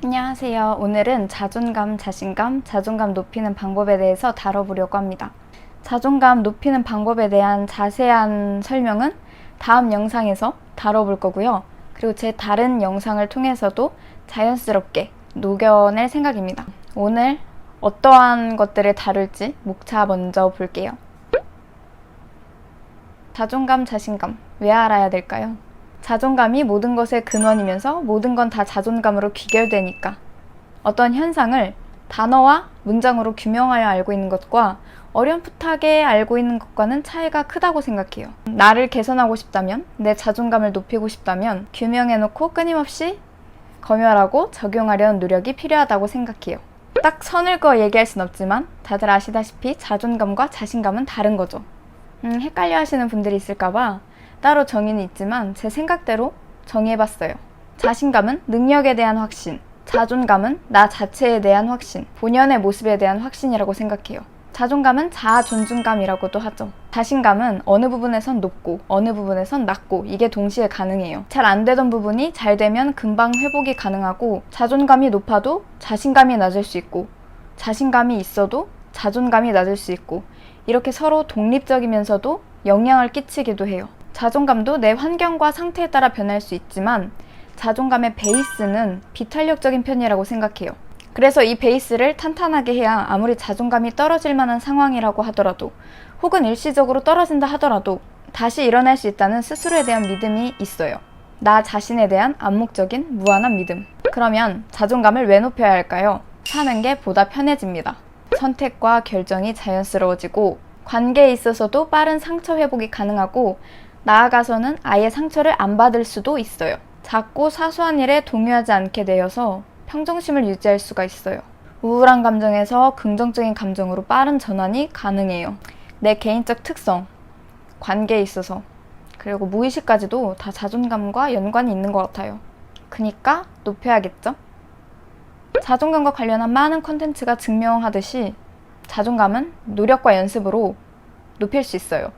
안녕하세요. 오늘은 자존감, 자신감, 자존감 높이는 방법에 대해서 다뤄보려고 합니다. 자존감 높이는 방법에 대한 자세한 설명은 다음 영상에서 다뤄볼 거고요. 그리고 제 다른 영상을 통해서도 자연스럽게 녹여낼 생각입니다. 오늘 어떠한 것들을 다룰지 목차 먼저 볼게요. 자존감, 자신감, 왜 알아야 될까요? 자존감이 모든 것의 근원이면서 모든 건 다 자존감으로 귀결되니까 어떤 현상을 단어와 문장으로 규명하여 알고 있는 것과 어렴풋하게 알고 있는 것과는 차이가 크다고 생각해요. 나를 개선하고 싶다면, 내 자존감을 높이고 싶다면 규명해놓고 끊임없이 검열하고 적용하려는 노력이 필요하다고 생각해요. 딱 선을 그어 얘기할 순 없지만 다들 아시다시피 자존감과 자신감은 다른 거죠. 헷갈려 하시는 분들이 있을까봐 따로 정의는 있지만 제 생각대로 정의해봤어요. 자신감은 능력에 대한 확신, 자존감은 나 자체에 대한 확신, 본연의 모습에 대한 확신이라고 생각해요. 자존감은 자아 존중감이라고도 하죠. 자신감은 어느 부분에선 높고 어느 부분에선 낮고 이게 동시에 가능해요. 잘 안 되던 부분이 잘 되면 금방 회복이 가능하고 자존감이 높아도 자신감이 낮을 수 있고 자신감이 있어도 자존감이 낮을 수 있고 이렇게 서로 독립적이면서도 영향을 끼치기도 해요. 자존감도 내 환경과 상태에 따라 변할 수 있지만 자존감의 베이스는 비탄력적인 편이라고 생각해요. 그래서 이 베이스를 탄탄하게 해야 아무리 자존감이 떨어질 만한 상황이라고 하더라도 혹은 일시적으로 떨어진다 하더라도 다시 일어날 수 있다는 스스로에 대한 믿음이 있어요. 나 자신에 대한 암묵적인 무한한 믿음. 그러면 자존감을 왜 높여야 할까요? 사는 게 보다 편해집니다. 선택과 결정이 자연스러워지고 관계에 있어서도 빠른 상처 회복이 가능하고 나아가서는 아예 상처를 안 받을 수도 있어요. 작고 사소한 일에 동요하지 않게 되어서 평정심을 유지할 수가 있어요. 우울한 감정에서 긍정적인 감정으로 빠른 전환이 가능해요. 내 개인적 특성, 관계에 있어서 그리고 무의식까지도 다 자존감과 연관이 있는 것 같아요. 그니까 높여야겠죠? 자존감과 관련한 많은 컨텐츠가 증명하듯이 자존감은 노력과 연습으로 높일 수 있어요.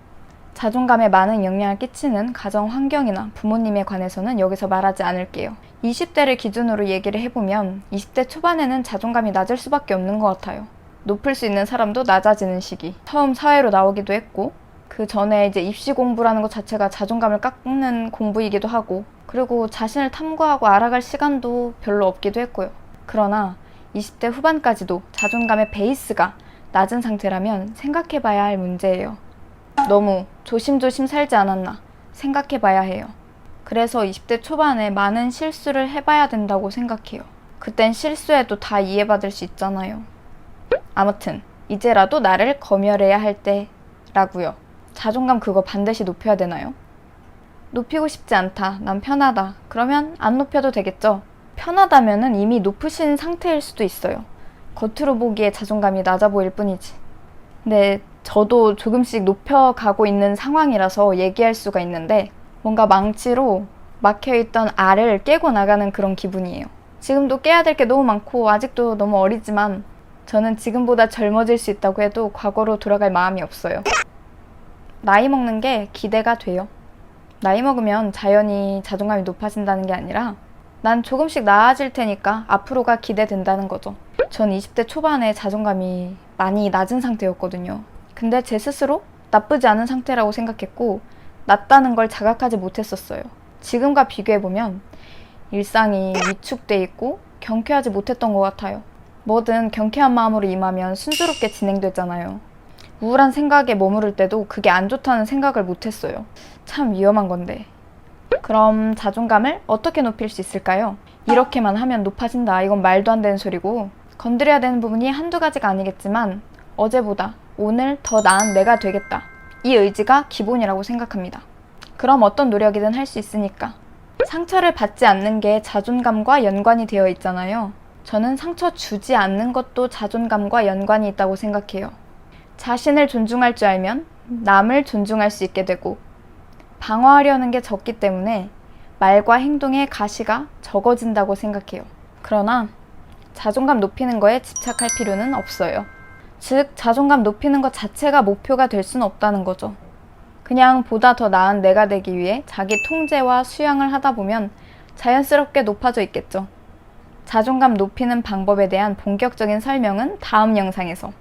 자존감에 많은 영향을 끼치는 가정 환경이나 부모님에 관해서는 여기서 말하지 않을게요. 20대를 기준으로 얘기를 해보면 20대 초반에는 자존감이 낮을 수밖에 없는 것 같아요. 높을 수 있는 사람도 낮아지는 시기. 처음 사회로 나오기도 했고 그 전에 이제 입시 공부라는 것 자체가 자존감을 깎는 공부이기도 하고 그리고 자신을 탐구하고 알아갈 시간도 별로 없기도 했고요. 그러나 20대 후반까지도 자존감의 베이스가 낮은 상태라면 생각해봐야 할 문제예요. 너무 조심조심 살지 않았나 생각해봐야 해요. 그래서 20대 초반에 많은 실수를 해봐야 된다고 생각해요. 그땐 실수해도 다 이해받을 수 있잖아요. 아무튼 이제라도 나를 검열해야 할 때라고요. 자존감 그거 반드시 높여야 되나요? 높이고 싶지 않다. 난 편하다. 그러면 안 높여도 되겠죠? 편하다면은 이미 높으신 상태일 수도 있어요. 겉으로 보기에 자존감이 낮아 보일 뿐이지. 근데 저도 조금씩 높여가고 있는 상황이라서 얘기할 수가 있는데 뭔가 망치로 막혀있던 알을 깨고 나가는 그런 기분이에요. 지금도 깨야 될 게 너무 많고 아직도 너무 어리지만 저는 지금보다 젊어질 수 있다고 해도 과거로 돌아갈 마음이 없어요. 나이 먹는 게 기대가 돼요. 나이 먹으면 자연히 자존감이 높아진다는 게 아니라 난 조금씩 나아질 테니까 앞으로가 기대된다는 거죠. 전 20대 초반에 자존감이 많이 낮은 상태였거든요. 근데 제 스스로 나쁘지 않은 상태라고 생각했고 낮다는 걸 자각하지 못했었어요. 지금과 비교해보면 일상이 위축돼 있고 경쾌하지 못했던 것 같아요. 뭐든 경쾌한 마음으로 임하면 순조롭게 진행되잖아요. 우울한 생각에 머무를 때도 그게 안 좋다는 생각을 못했어요. 참 위험한 건데. 그럼 자존감을 어떻게 높일 수 있을까요? 이렇게만 하면 높아진다. 이건 말도 안 되는 소리고 건드려야 되는 부분이 한두 가지가 아니겠지만 어제보다 오늘 더 나은 내가 되겠다. 이 의지가 기본이라고 생각합니다. 그럼 어떤 노력이든 할 수 있으니까. 상처를 받지 않는 게 자존감과 연관이 되어 있잖아요. 저는 상처 주지 않는 것도 자존감과 연관이 있다고 생각해요. 자신을 존중할 줄 알면 남을 존중할 수 있게 되고 방어하려는 게 적기 때문에 말과 행동의 가시가 적어진다고 생각해요. 그러나 자존감 높이는 거에 집착할 필요는 없어요. 즉, 자존감 높이는 것 자체가 목표가 될 수는 없다는 거죠. 그냥 보다 더 나은 내가 되기 위해 자기 통제와 수양을 하다 보면 자연스럽게 높아져 있겠죠. 자존감 높이는 방법에 대한 본격적인 설명은 다음 영상에서.